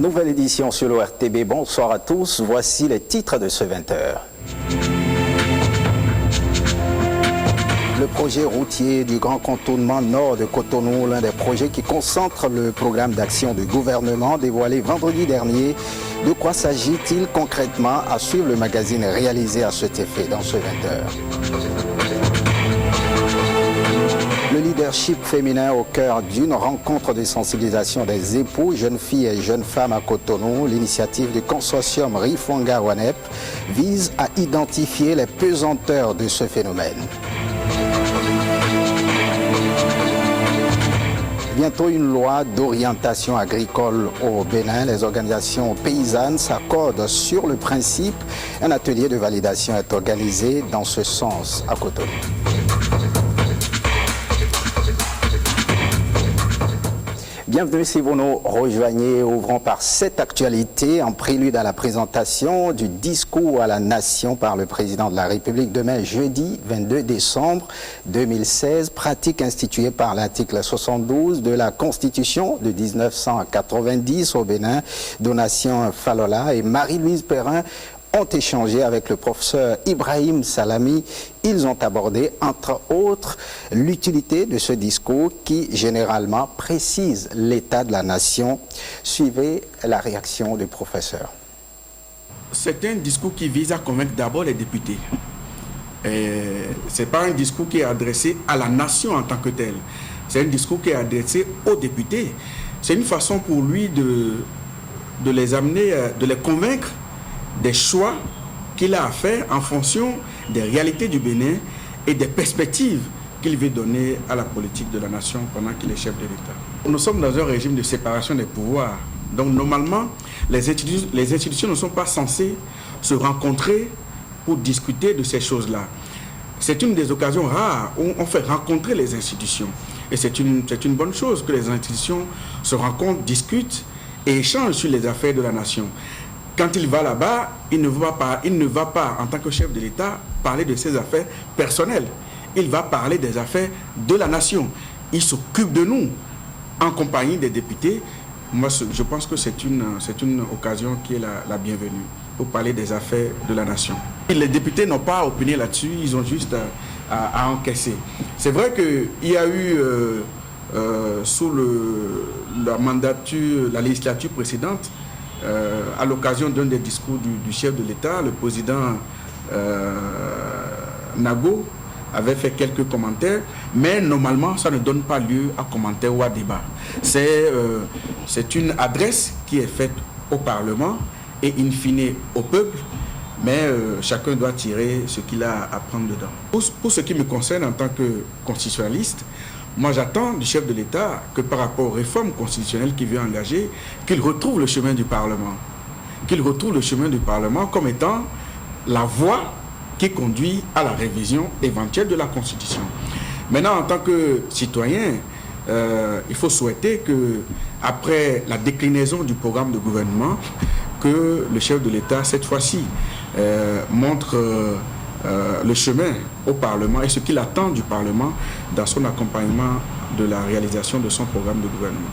Nouvelle édition sur l'ORTB. Bonsoir à tous. Voici les titres de ce 20h. Le projet routier du grand contournement nord de Cotonou, l'un des projets qui concentre le programme d'action du gouvernement dévoilé vendredi dernier. De quoi s'agit-il concrètement? À suivre le magazine réalisé à cet effet dans ce 20h. Le leadership féminin au cœur d'une rencontre de sensibilisation des époux, jeunes filles et jeunes femmes à Cotonou. L'initiative du consortium Rifonga-Wanep vise à identifier les pesanteurs de ce phénomène. Bientôt une loi d'orientation agricole au Bénin. Les organisations paysannes s'accordent sur le principe. Un atelier de validation est organisé dans ce sens à Cotonou. Bienvenue si vous nous rejoignez. Ouvrons par cette actualité en prélude à la présentation du discours à la nation par le président de la République demain jeudi 22 décembre 2016, pratique instituée par l'article 72 de la Constitution de 1990 au Bénin. Donation Falola et Marie-Louise Perrin ont échangé avec le professeur Ibrahim Salami. Ils ont abordé, entre autres, l'utilité de ce discours qui, généralement, précise l'état de la nation. Suivez la réaction du professeur. C'est un discours qui vise à convaincre d'abord les députés. Ce n'est pas un discours qui est adressé à la nation en tant que telle. C'est un discours qui est adressé aux députés. C'est une façon pour lui de les amener, de les convaincre des choix qu'il a à faire en fonction des réalités du Bénin et des perspectives qu'il veut donner à la politique de la nation pendant qu'il est chef de l'État. Nous sommes dans un régime de séparation des pouvoirs. Donc normalement, les institutions ne sont pas censées se rencontrer pour discuter de ces choses-là. C'est une des occasions rares où on fait rencontrer les institutions. Et c'est une bonne chose que les institutions se rencontrent, discutent et échangent sur les affaires de la nation. Quand il va là-bas, il ne va pas, en tant que chef de l'État, parler de ses affaires personnelles. Il va parler des affaires de la nation. Il s'occupe de nous, en compagnie des députés. Moi, je pense que c'est une occasion qui est la bienvenue, pour parler des affaires de la nation. Les députés n'ont pas opiné là-dessus, ils ont juste à encaisser. C'est vrai qu'il y a eu, sous la législature précédente, à l'occasion d'un des discours du chef de l'État, le président Nago avait fait quelques commentaires, mais normalement, ça ne donne pas lieu à commentaire ou à débat. C'est une adresse qui est faite au Parlement et in fine au peuple, mais chacun doit tirer ce qu'il a à prendre dedans. Pour ce qui me concerne en tant que constitutionnaliste, moi, j'attends du chef de l'État que par rapport aux réformes constitutionnelles qu'il veut engager, qu'il retrouve le chemin du Parlement. Qu'il retrouve le chemin du Parlement comme étant la voie qui conduit à la révision éventuelle de la Constitution. Maintenant, en tant que citoyen, il faut souhaiter que, après la déclinaison du programme de gouvernement, que le chef de l'État, cette fois-ci, montre le chemin au Parlement et ce qu'il attend du Parlement dans son accompagnement de la réalisation de son programme de gouvernement.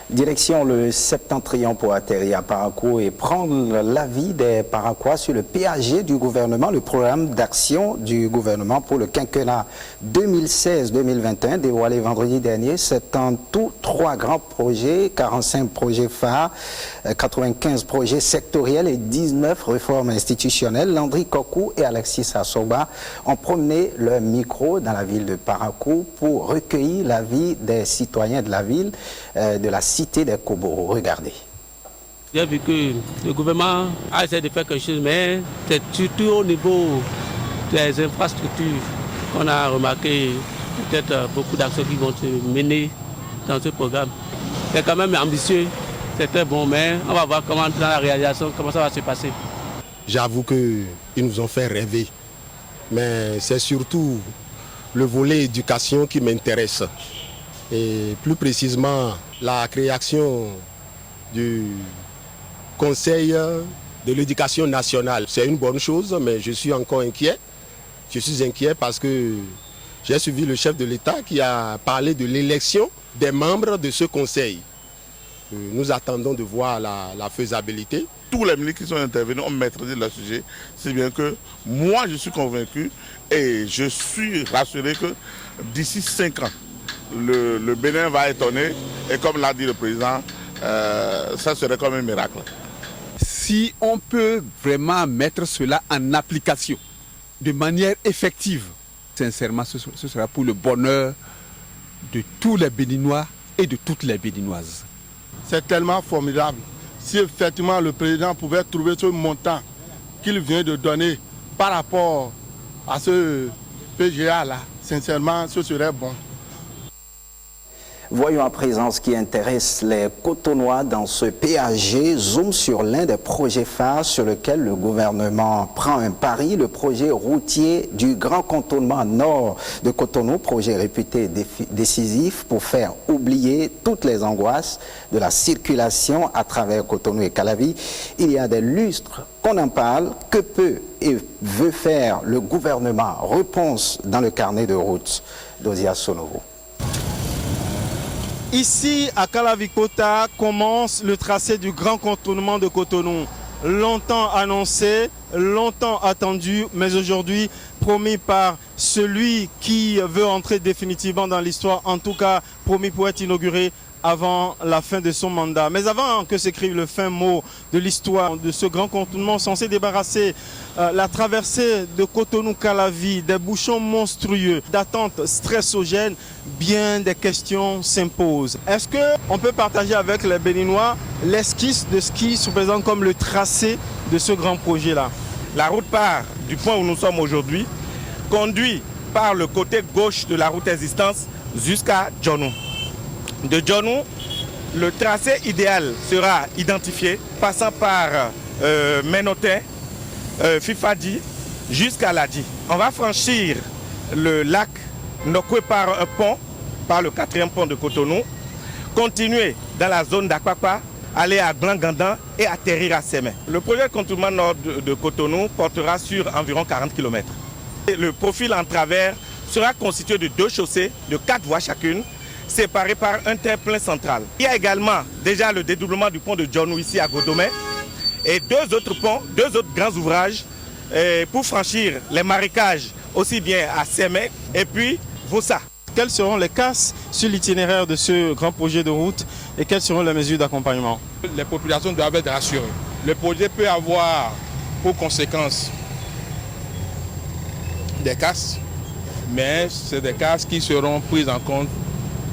Direction le Septentrion pour atterrir à Parakou et prendre l'avis des Paraquois sur le PAG du gouvernement, le programme d'action du gouvernement pour le quinquennat 2016-2021 dévoilé vendredi dernier. C'est en tout 3 grands projets, 45 projets phares, 95 projets sectoriels et 19 réformes institutionnelles. Landry Kokou et Alexis Assoba ont promené leur micro dans la ville de Parakou pour recueillir l'avis des citoyens de la ville, de la cité des Koboro. Regardez. J'ai vu que le gouvernement a essayé de faire quelque chose, mais c'est surtout au niveau des infrastructures qu'on a remarqué peut-être beaucoup d'actions qui vont se mener dans ce programme. C'est quand même ambitieux, c'est très bon, mais on va voir comment dans la réalisation, comment ça va se passer. J'avoue qu'ils nous ont fait rêver, mais c'est surtout le volet éducation qui m'intéresse. Et plus précisément, la création du Conseil de l'éducation nationale. C'est une bonne chose, mais je suis encore inquiet. Je suis inquiet parce que j'ai suivi le chef de l'État qui a parlé de l'élection des membres de ce conseil. Nous attendons de voir la faisabilité. Tous les ministres qui sont intervenus ont maîtrisé le sujet, si bien que moi je suis convaincu et je suis rassuré que d'ici 5 ans, le Bénin va étonner et comme l'a dit le président, ça serait comme un miracle. Si on peut vraiment mettre cela en application de manière effective, sincèrement ce sera pour le bonheur de tous les Béninois et de toutes les Béninoises. C'est tellement formidable. Si effectivement le président pouvait trouver ce montant qu'il vient de donner par rapport à ce PGA-là, sincèrement, ce serait bon. Voyons à présent ce qui intéresse les Cotonois dans ce PAG. Zoom sur l'un des projets phares sur lequel le gouvernement prend un pari, le projet routier du Grand Contournement Nord de Cotonou, projet réputé décisif pour faire oublier toutes les angoisses de la circulation à travers Cotonou et Calavi. Il y a des lustres qu'on en parle. Que peut et veut faire le gouvernement? Réponse dans le carnet de route d'Ozia Sonovo. Ici, à Calavi-Kota, commence le tracé du Grand Contournement de Cotonou. Longtemps annoncé, longtemps attendu, mais aujourd'hui promis par celui qui veut entrer définitivement dans l'histoire, en tout cas promis pour être inauguré avant la fin de son mandat. Mais avant que s'écrive le fin mot de l'histoire de ce grand contournement censé débarrasser la traversée de Cotonou-Calavi des bouchons monstrueux, d'attentes stressogènes, bien des questions s'imposent. Est-ce qu'on peut partager avec les Béninois l'esquisse de ce qui se présente comme le tracé de ce grand projet-là? La route part du point où nous sommes aujourd'hui, conduit par le côté gauche de la route existante jusqu'à Djonou. De Djonou, le tracé idéal sera identifié, passant par Ménotin, Fifadi, jusqu'à Ladi. On va franchir le lac Nokwe par un pont, par le 4e pont de Cotonou, continuer dans la zone d'Akwakwa, aller à Glangandan et atterrir à Sémé. Le projet de contournement nord de Cotonou portera sur environ 40 km. Le profil en travers sera constitué de 2 chaussées de 4 voies chacune, séparées par un terre-plein central. Il y a également déjà le dédoublement du pont de Djonou ici à Godomé et 2 autres ponts, 2 autres grands ouvrages pour franchir les marécages aussi bien à Sémé et puis Vossa. Quelles seront les casses sur l'itinéraire de ce grand projet de route et quelles seront les mesures d'accompagnement? Les populations doivent être rassurées. Le projet peut avoir pour conséquence des casses, mais c'est des casses qui seront prises en compte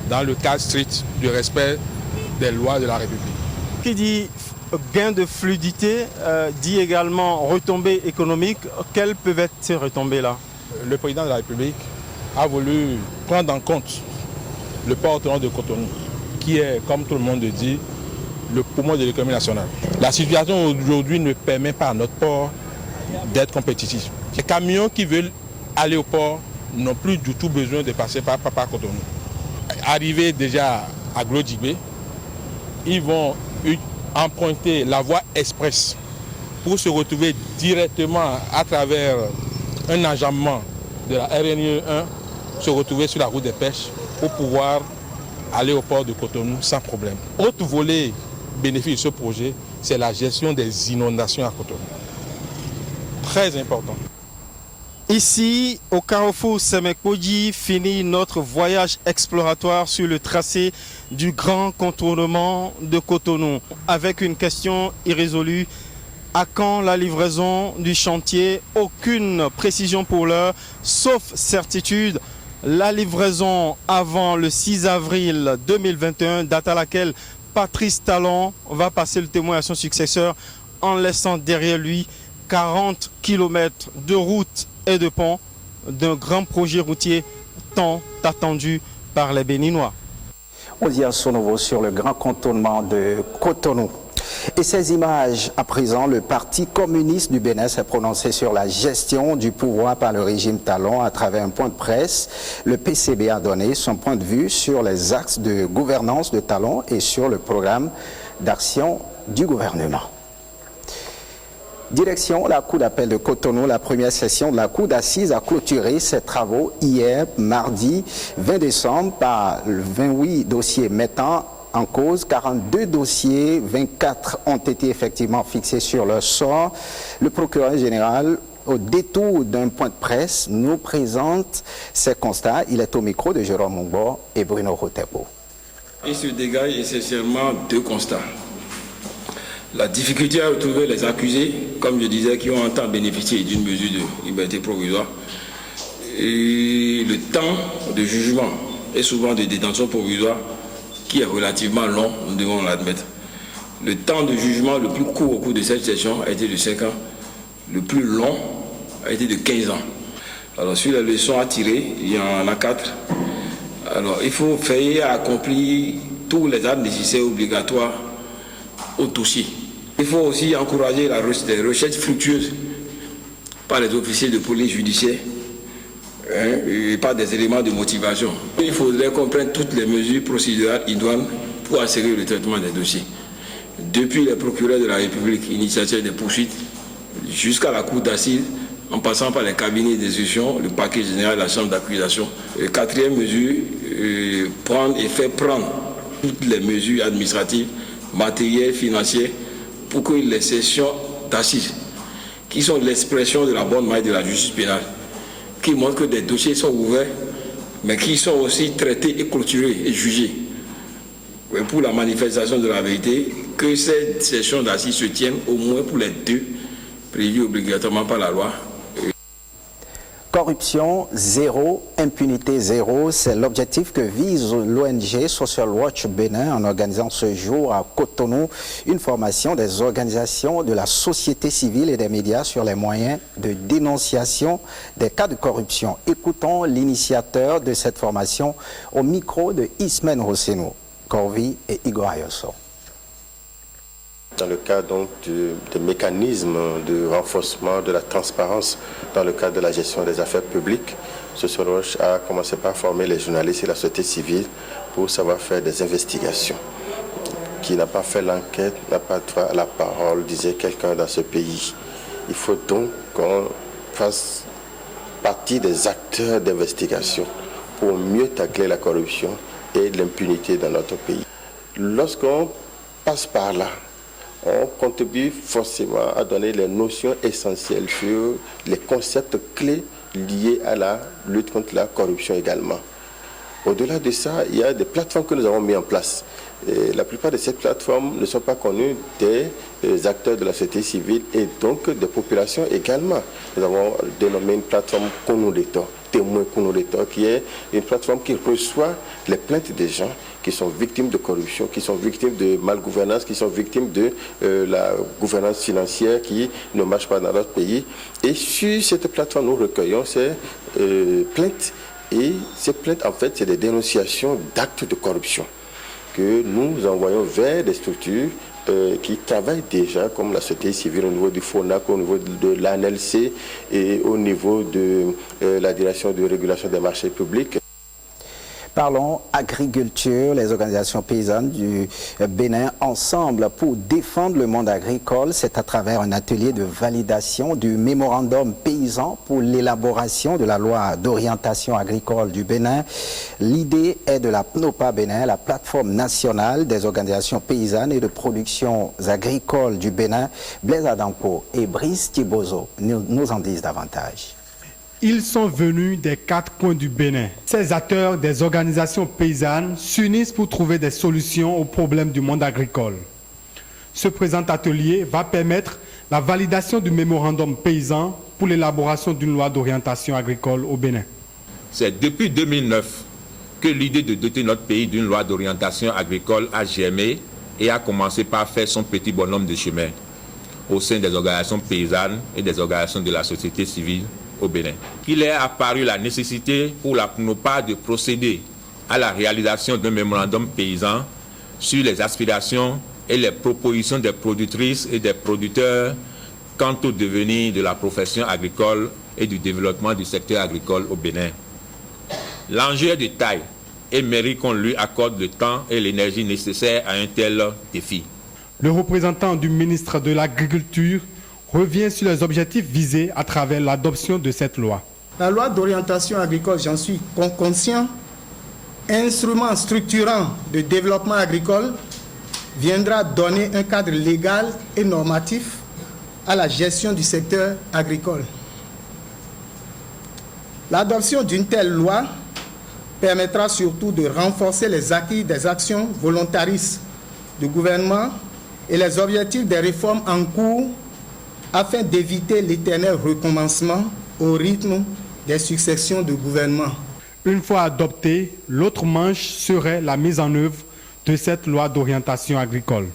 dans le cadre strict du respect des lois de la République. Qui dit gain de fluidité, dit également retombées économiques. Quelles peuvent être ces retombées-là? Le président de la République a voulu prendre en compte le port autonome de Cotonou, qui est, comme tout le monde le dit, le poumon de l'économie nationale. La situation aujourd'hui ne permet pas à notre port d'être compétitif. Les camions qui veulent aller au port n'ont plus du tout besoin de passer par Cotonou. Arrivés déjà à Glodjibé, ils vont emprunter la voie express pour se retrouver directement à travers un enjambement de la RNE 1, se retrouver sur la route des pêches pour pouvoir aller au port de Cotonou sans problème. Autre volet bénéfice de ce projet, c'est la gestion des inondations à Cotonou. Très important. Ici, au carrefour Sémé-Kodji, finit notre voyage exploratoire sur le tracé du grand contournement de Cotonou. Avec une question irrésolue, à quand la livraison du chantier? Aucune précision pour l'heure, sauf certitude. La livraison avant le 6 avril 2021, date à laquelle Patrice Talon va passer le témoin à son successeur en laissant derrière lui 40 km de route et de pont d'un grand projet routier tant attendu par les Béninois. Ozia Sonovo sur le grand contournement de Cotonou. Et ces images, à présent, le Parti communiste du Bénin s'est prononcé sur la gestion du pouvoir par le régime Talon à travers un point de presse. Le PCB a donné son point de vue sur les axes de gouvernance de Talon et sur le programme d'action du gouvernement. Direction la Cour d'appel de Cotonou, la première session de la Cour d'assises a clôturé ses travaux hier, mardi 20 décembre, par 28 dossiers mettant en cause, 42 dossiers, 24 ont été effectivement fixés sur leur sort. Le procureur général, au détour d'un point de presse, nous présente ces constats. Il est au micro de Jérôme Mungbo et Bruno Rotepo. Il se dégage essentiellement deux constats. La difficulté à retrouver les accusés, comme je disais, qui ont en temps bénéficié d'une mesure de liberté provisoire. Et le temps de jugement et souvent de détention provisoire qui est relativement long, nous devons l'admettre. Le temps de jugement le plus court au cours de cette session a été de 5 ans. Le plus long a été de 15 ans. Alors, sur les leçons à tirer, il y en a 4. Alors, il faut veiller à accomplir tous les actes nécessaires obligatoires au dossier. Il faut aussi encourager les recherches fructueuses par les officiers de police judiciaire et par des éléments de motivation. Il faudrait qu'on prenne toutes les mesures procédurales idoines pour assurer le traitement des dossiers. Depuis les procureurs de la République, initiateurs des poursuites, jusqu'à la cour d'assises, en passant par les cabinets d'exécution, le parquet général, la chambre d'accusation. Quatrième mesure, prendre et faire prendre toutes les mesures administratives, matérielles, financières, pour que les sessions d'assises, qui sont l'expression de la bonne maille de la justice pénale, qui montrent que des dossiers sont ouverts, mais qui sont aussi traités et clôturés et jugés, pour la manifestation de la vérité, que ces sessions d'assises se tiennent au moins pour les 2 prévus obligatoirement par la loi. Corruption zéro, impunité zéro, c'est l'objectif que vise l'ONG Social Watch Bénin en organisant ce jour à Cotonou une formation des organisations de la société civile et des médias sur les moyens de dénonciation des cas de corruption. Écoutons l'initiateur de cette formation au micro de Ismen Rosseno, Corvi et Igor Ayoso. Dans le cadre donc des mécanismes de renforcement de la transparence dans le cadre de la gestion des affaires publiques, Social Watch a commencé par former les journalistes et la société civile pour savoir faire des investigations. Qui n'a pas fait l'enquête n'a pas droit à la parole, disait quelqu'un dans ce pays. Il faut donc qu'on fasse partie des acteurs d'investigation pour mieux tacler la corruption et l'impunité dans notre pays. Lorsqu'on passe par là, on contribue forcément à donner les notions essentielles sur les concepts clés liés à la lutte contre la corruption également. Au-delà de ça, il y a des plateformes que nous avons mises en place. Et la plupart de ces plateformes ne sont pas connues des acteurs de la société civile et donc des populations également. Nous avons dénommé une plateforme Konouleto, Témoin Konouleto, qui est une plateforme qui reçoit les plaintes des gens qui sont victimes de corruption, qui sont victimes de malgouvernance, qui sont victimes de la gouvernance financière qui ne marche pas dans notre pays. Et sur cette plateforme, nous recueillons ces plaintes. Et ces plaintes, en fait, c'est des dénonciations d'actes de corruption que nous envoyons vers des structures qui travaillent déjà, comme la société civile au niveau du FONAC, au niveau de l'ANLC et au niveau de la direction de régulation des marchés publics. Parlons agriculture, les organisations paysannes du Bénin ensemble pour défendre le monde agricole. C'est à travers un atelier de validation du mémorandum paysan pour l'élaboration de la loi d'orientation agricole du Bénin. L'idée est de la PNOPA Bénin, la plateforme nationale des organisations paysannes et de production agricole du Bénin. Blaise Adampo et Brice Thibozo nous en disent davantage. Ils sont venus des 4 coins du Bénin. Ces acteurs des organisations paysannes s'unissent pour trouver des solutions aux problèmes du monde agricole. Ce présent atelier va permettre la validation du mémorandum paysan pour l'élaboration d'une loi d'orientation agricole au Bénin. C'est depuis 2009 que l'idée de doter notre pays d'une loi d'orientation agricole a germé et a commencé par faire son petit bonhomme de chemin au sein des organisations paysannes et des organisations de la société civile au Bénin. Il est apparu la nécessité pour la PNOPA de procéder à la réalisation d'un mémorandum paysan sur les aspirations et les propositions des productrices et des producteurs quant au devenir de la profession agricole et du développement du secteur agricole au Bénin. L'enjeu est de taille et mérite qu'on lui accorde le temps et l'énergie nécessaires à un tel défi. Le représentant du ministre de l'Agriculture revient sur les objectifs visés à travers l'adoption de cette loi. La loi d'orientation agricole, j'en suis conscient, instrument structurant de développement agricole, viendra donner un cadre légal et normatif à la gestion du secteur agricole. L'adoption d'une telle loi permettra surtout de renforcer les acquis des actions volontaristes du gouvernement et les objectifs des réformes en cours afin d'éviter l'éternel recommencement au rythme des successions de gouvernements. Une fois adoptée, l'autre manche serait la mise en œuvre de cette loi d'orientation agricole.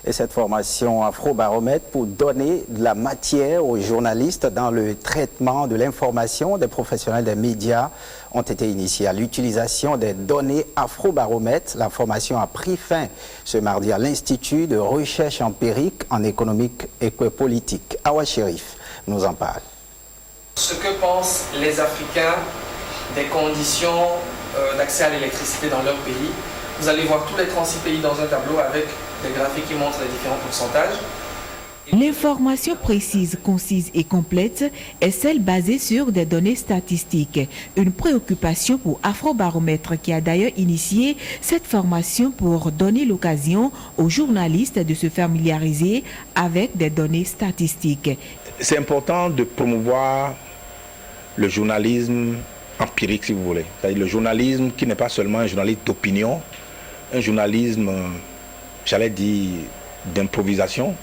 Et cette formation Afrobaromètre pour donner de la matière aux journalistes dans le traitement de l'information des professionnels des médias ont été initiés à l'utilisation des données Afrobaromètre. La formation a pris fin ce mardi à l'Institut de recherche empirique en économique et politique. Awa Sherif nous en parle. Ce que pensent les Africains des conditions d'accès à l'électricité dans leur pays. Vous allez voir tous les 36 pays dans un tableau avec des graphiques qui montrent les différents pourcentages. L'information précise, concise et complète est celle basée sur des données statistiques. Une préoccupation pour Afrobaromètre qui a d'ailleurs initié cette formation pour donner l'occasion aux journalistes de se familiariser avec des données statistiques. C'est important de promouvoir le journalisme empirique, si vous voulez. C'est-à-dire le journalisme qui n'est pas seulement un journalisme d'opinion, un journalisme, j'allais dire, d'improvisation,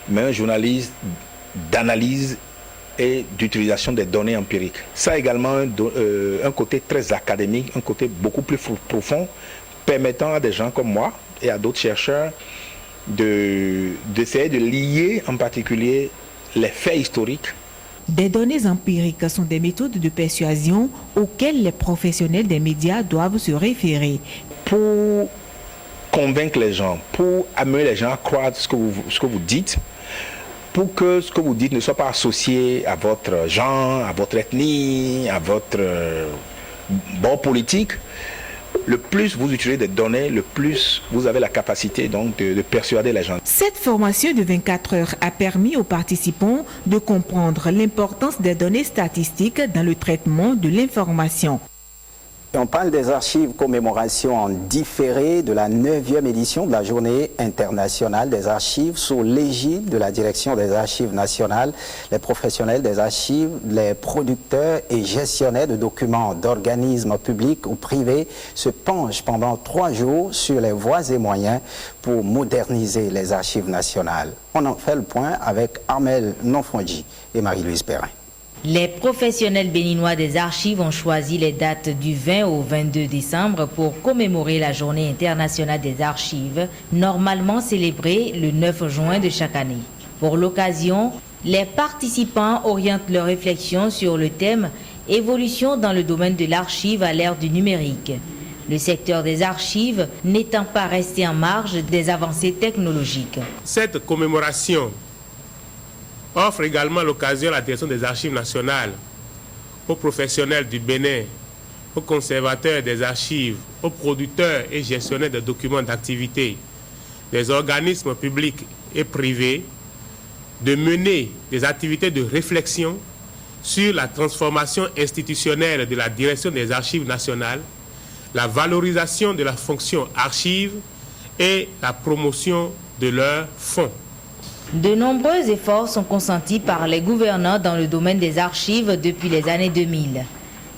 mais un journalisme d'analyse et d'utilisation des données empiriques. Ça a également un côté très académique, un côté beaucoup plus profond, permettant à des gens comme moi et à d'autres chercheurs d'essayer de lier en particulier les faits historiques. Des données empiriques sont des méthodes de persuasion auxquelles les professionnels des médias doivent se référer. Pour convaincre les gens, pour amener les gens à croire ce que vous dites, pour que ce que vous dites ne soit pas associé à votre genre, à votre ethnie, à votre bord politique, le plus vous utilisez des données, le plus vous avez la capacité donc de persuader les gens. Cette formation de 24 heures a permis aux participants de comprendre l'importance des données statistiques dans le traitement de l'information. Et on parle des archives commémoration en différé de la 9e édition de la Journée internationale des archives sous l'égide de la Direction des archives nationales. Les professionnels des archives, les producteurs et gestionnaires de documents d'organismes publics ou privés se penchent pendant 3 jours sur les voies et moyens pour moderniser les archives nationales. On en fait le point avec Armel Nonfonji et Marie-Louise Perrin. Les professionnels béninois des archives ont choisi les dates du 20 au 22 décembre pour commémorer la Journée internationale des archives, normalement célébrée le 9 juin de chaque année. Pour l'occasion, les participants orientent leurs réflexions sur le thème « Évolution dans le domaine de l'archive à l'ère du numérique ». Le secteur des archives n'étant pas resté en marge des avancées technologiques. Cette commémoration offre également l'occasion à la Direction des archives nationales, aux professionnels du Bénin, aux conservateurs des archives, aux producteurs et gestionnaires de documents d'activité, des organismes publics et privés, de mener des activités de réflexion sur la transformation institutionnelle de la Direction des archives nationales, la valorisation de la fonction archive et la promotion de leurs fonds. De nombreux efforts sont consentis par les gouvernants dans le domaine des archives depuis les années 2000.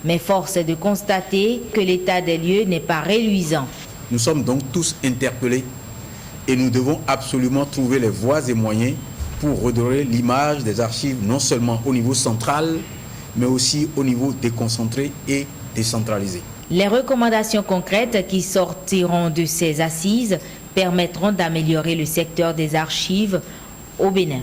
Mais force est de constater que l'état des lieux n'est pas reluisant. Nous sommes donc tous interpellés et nous devons absolument trouver les voies et moyens pour redorer l'image des archives, non seulement au niveau central, mais aussi au niveau déconcentré et décentralisé. Les recommandations concrètes qui sortiront de ces assises permettront d'améliorer le secteur des archives au Bénin.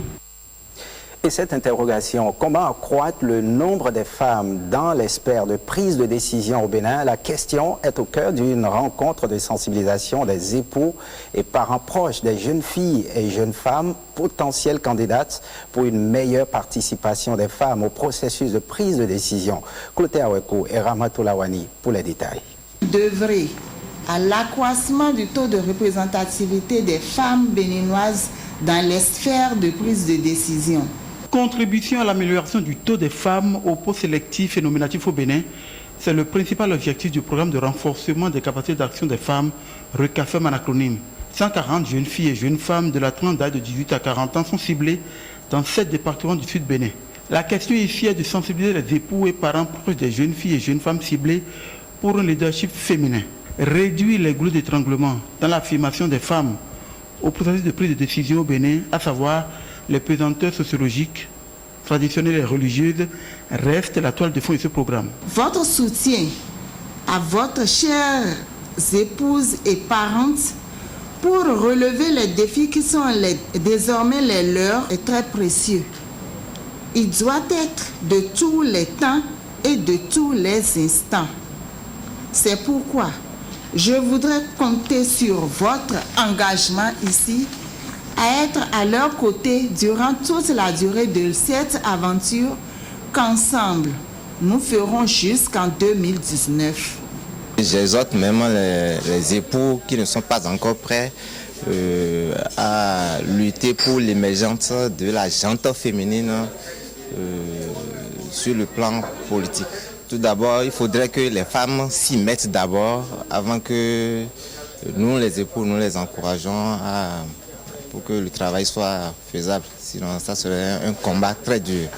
Et cette interrogation, comment accroître le nombre des femmes dans les sphères de prise de décision au Bénin? La question est au cœur d'une rencontre de sensibilisation des époux et parents proches des jeunes filles et jeunes femmes potentielles candidates pour une meilleure participation des femmes au processus de prise de décision. Clotaire Aweko et Ramatou Lawani pour les détails. D'œuvrer à l'accroissement du taux de représentativité des femmes béninoises dans les sphères de prise de décision. Contribution à l'amélioration du taux des femmes aux postes sélectifs et nominatifs au Bénin, C'est le principal objectif du programme de renforcement des capacités d'action des femmes, RECAFEM en acronyme. 140 jeunes filles et jeunes femmes de la tranche d'âge de 18 à 40 ans sont ciblées dans 7 départements du Sud Bénin. La question ici est de sensibiliser les époux et parents proches des jeunes filles et jeunes femmes ciblées pour un leadership féminin. Réduire les goulets d'étranglement dans l'affirmation des femmes au processus de prise de décision au Bénin, à savoir les pesanteurs sociologiques, traditionnelles et religieuses, reste la toile de fond de ce programme. Votre soutien à votre chères épouses et parentes pour relever les défis qui sont désormais les leurs est très précieux. Il doit être de tous les temps et de tous les instants. C'est pourquoi je voudrais compter sur votre engagement ici à être à leur côté durant toute la durée de cette aventure qu'ensemble nous ferons jusqu'en 2019. J'exhorte même les époux qui ne sont pas encore prêts à lutter pour l'émergence de la gente féminine sur le plan politique. Tout d'abord, il faudrait que les femmes s'y mettent d'abord avant que nous, les époux, nous les encourageons pour que le travail soit faisable. Sinon, ça serait un combat très dur.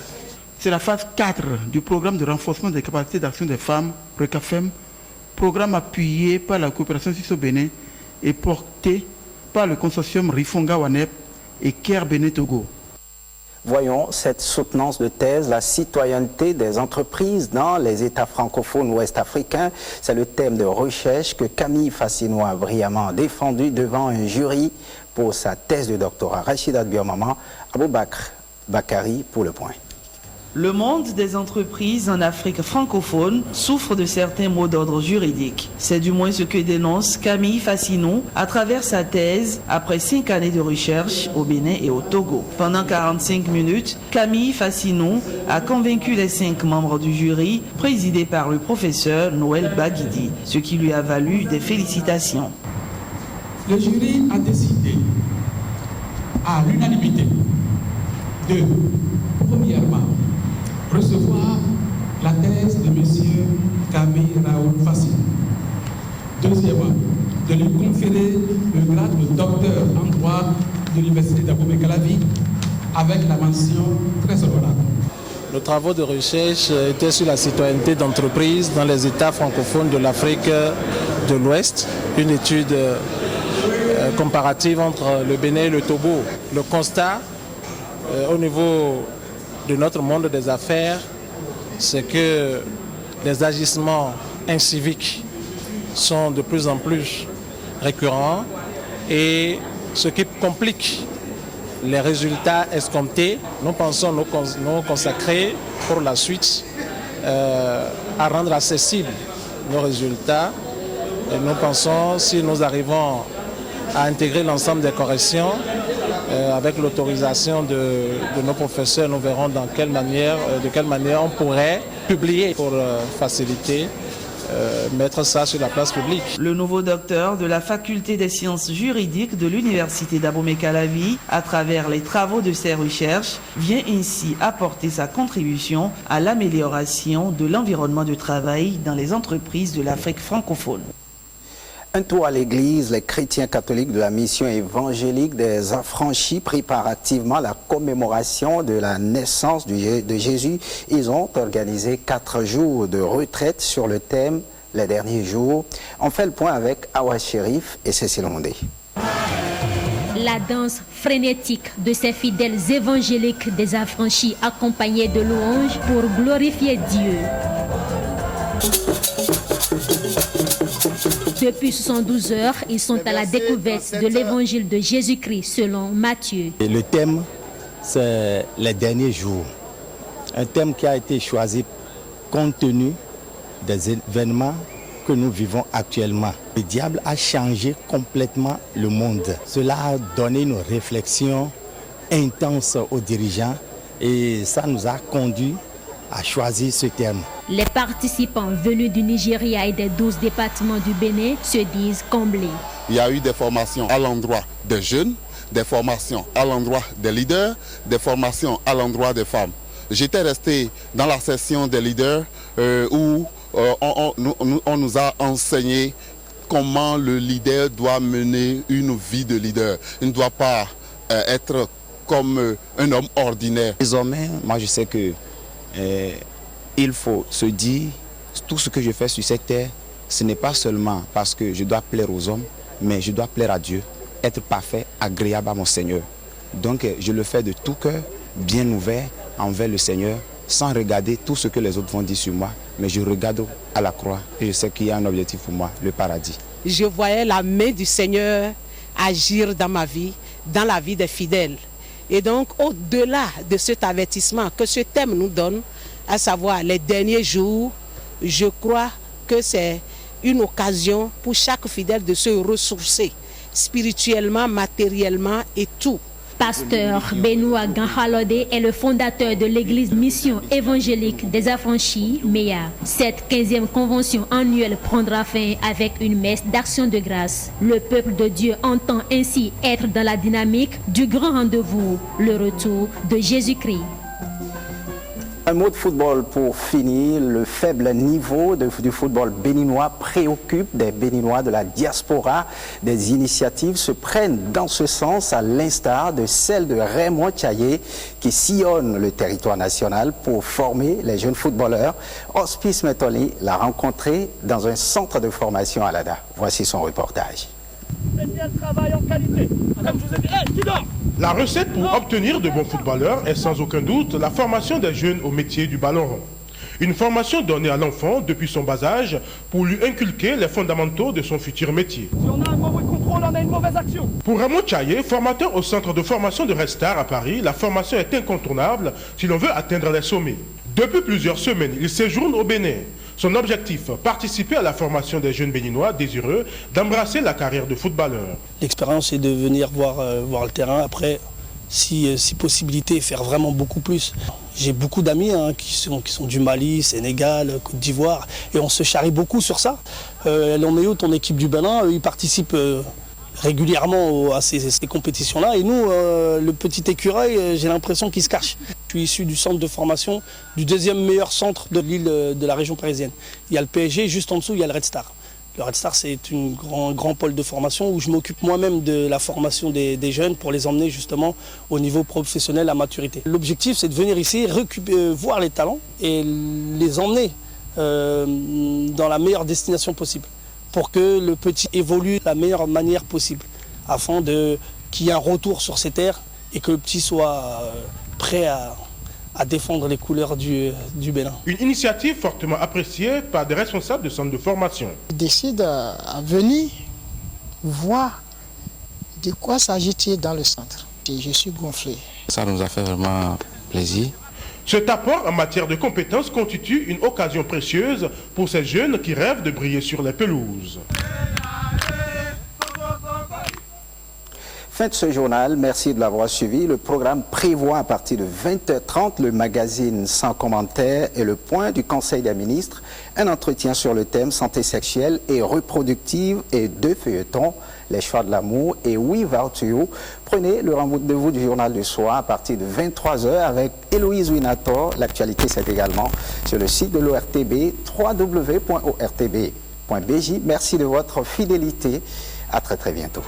C'est la phase 4 du programme de renforcement des capacités d'action des femmes, RECAFEM, programme appuyé par la coopération suisse-Bénin et porté par le consortium Rifonga-Wanep et Caire Bénin-Togo. Voyons cette soutenance de thèse, la citoyenneté des entreprises dans les États francophones ouest africains. C'est le thème de recherche que Camille Fassino a brillamment défendu devant un jury pour sa thèse de doctorat. Rachida Biomama, Aboubakr Bakari pour le point. Le monde des entreprises en Afrique francophone souffre de certains mots d'ordre juridique. C'est du moins ce que dénonce Camille Fassino à travers sa thèse après 5 années de recherche au Bénin et au Togo. Pendant 45 minutes, Camille Fassino a convaincu les 5 membres du jury, présidé par le professeur Noël Baguidi, ce qui lui a valu des félicitations. Le jury a décidé à l'unanimité de, premièrement, recevoir la thèse de M. Camille Raoul Fassino. Deuxièmement, de lui conférer le grade de docteur en droit de l'Université d'Abomey-Calavi avec la mention très honorable. Nos travaux de recherche étaient sur la citoyenneté d'entreprises dans les États francophones de l'Afrique de l'Ouest, une étude comparative entre le Bénin et le Togo. Le constat au niveau de notre monde des affaires, c'est que les agissements inciviques sont de plus en plus récurrents et ce qui complique les résultats escomptés, nous pensons nous consacrer pour la suite à rendre accessibles nos résultats. Et nous pensons, si nous arrivons à intégrer l'ensemble des corrections, avec l'autorisation de nos professeurs, nous verrons de quelle manière on pourrait publier pour faciliter, mettre ça sur la place publique. Le nouveau docteur de la faculté des sciences juridiques de l'université d'Abomey-Calavi, à travers les travaux de ses recherches, vient ainsi apporter sa contribution à l'amélioration de l'environnement de travail dans les entreprises de l'Afrique francophone. Un tour à l'église, les chrétiens catholiques de la mission évangélique des affranchis préparativement la commémoration de la naissance de Jésus. Ils ont organisé 4 jours de retraite sur le thème « Les derniers jours ». On fait le point avec Awa Chérif et Cécile Mondé. La danse frénétique de ces fidèles évangéliques des affranchis accompagnés de louanges pour glorifier Dieu. Depuis 72 heures, ils sont à la découverte de l'évangile de Jésus-Christ selon Matthieu. Et le thème, c'est les derniers jours. Un thème qui a été choisi compte tenu des événements que nous vivons actuellement. Le diable a changé complètement le monde. Cela a donné une réflexion intense aux dirigeants et ça nous a conduit à choisir ce thème. Les participants venus du Nigeria et des 12 départements du Bénin se disent comblés. Il y a eu des formations à l'endroit des jeunes, des formations à l'endroit des leaders, des formations à l'endroit des femmes. J'étais resté dans la session des leaders où on nous a enseigné comment le leader doit mener une vie de leader. Il ne doit pas être comme un homme ordinaire. Désormais, moi je sais que il faut se dire, tout ce que je fais sur cette terre, ce n'est pas seulement parce que je dois plaire aux hommes, mais je dois plaire à Dieu, être parfait, agréable à mon Seigneur. Donc je le fais de tout cœur, bien ouvert envers le Seigneur, sans regarder tout ce que les autres vont dire sur moi, mais je regarde à la croix et je sais qu'il y a un objectif pour moi, le paradis. Je voyais la main du Seigneur agir dans ma vie, dans la vie des fidèles. Et donc, au-delà de cet avertissement que ce thème nous donne, à savoir les derniers jours, je crois que c'est une occasion pour chaque fidèle de se ressourcer spirituellement, matériellement et tout. Pasteur Benoît Ganhalode est le fondateur de l'église Mission évangélique des affranchis, MEA. Cette 15e convention annuelle prendra fin avec une messe d'action de grâce. Le peuple de Dieu entend ainsi être dans la dynamique du grand rendez-vous, le retour de Jésus-Christ. Un mot de football pour finir. Le faible niveau du football béninois préoccupe des Béninois de la diaspora. Des initiatives se prennent dans ce sens, à l'instar de celle de Raymond Tchaye qui sillonne le territoire national pour former les jeunes footballeurs. Hospice Metoli l'a rencontré dans un centre de formation à Lada. Voici son reportage. La recette pour obtenir de bons footballeurs est sans aucun doute la formation des jeunes au métier du ballon rond. Une formation donnée à l'enfant depuis son bas âge pour lui inculquer les fondamentaux de son futur métier. Si on a un mauvais contrôle, on a une mauvaise action. Pour Raymond Tchaye, formateur au centre de formation de Red Star à Paris, la formation est incontournable si l'on veut atteindre les sommets. Depuis plusieurs semaines, il séjourne au Bénin. Son objectif, participer à la formation des jeunes béninois désireux d'embrasser la carrière de footballeur. L'expérience est de venir voir le terrain. Après, si possibilité, faire vraiment beaucoup plus. J'ai beaucoup d'amis qui sont du Mali, Sénégal, Côte d'Ivoire, et on se charrie beaucoup sur ça. L'Oméo, ton équipe du Bénin, ils participent régulièrement à ces compétitions-là. Et nous, le petit écureuil, j'ai l'impression qu'il se cache. Je suis issu du centre de formation, du deuxième meilleur centre de l'île de la région parisienne. Il y a le PSG, juste en dessous, il y a le Red Star. Le Red Star, c'est un grand pôle de formation où je m'occupe moi-même de la formation des jeunes pour les emmener justement au niveau professionnel à maturité. L'objectif, c'est de venir ici, voir les talents et les emmener dans la meilleure destination possible, pour que le petit évolue de la meilleure manière possible, afin qu'il y ait un retour sur ces terres et que le petit soit prêt à défendre les couleurs du Bénin. Une initiative fortement appréciée par des responsables de centres de formation. Je décide à venir voir de quoi s'agit-il dans le centre. Et je suis gonflé. Ça nous a fait vraiment plaisir. Cet apport en matière de compétences constitue une occasion précieuse pour ces jeunes qui rêvent de briller sur les pelouses. Fin de ce journal, merci de l'avoir suivi. Le programme prévoit à partir de 20h30 le magazine Sans commentaire et le point du Conseil des ministres, un entretien sur le thème santé sexuelle et reproductive et deux feuilletons, les choix de l'amour et We Vow to You. Prenez le rendez-vous du journal du soir à partir de 23h avec Héloïse Winator. L'actualité, c'est également sur le site de l'ORTB, www.ortb.bj. Merci de votre fidélité. À très bientôt.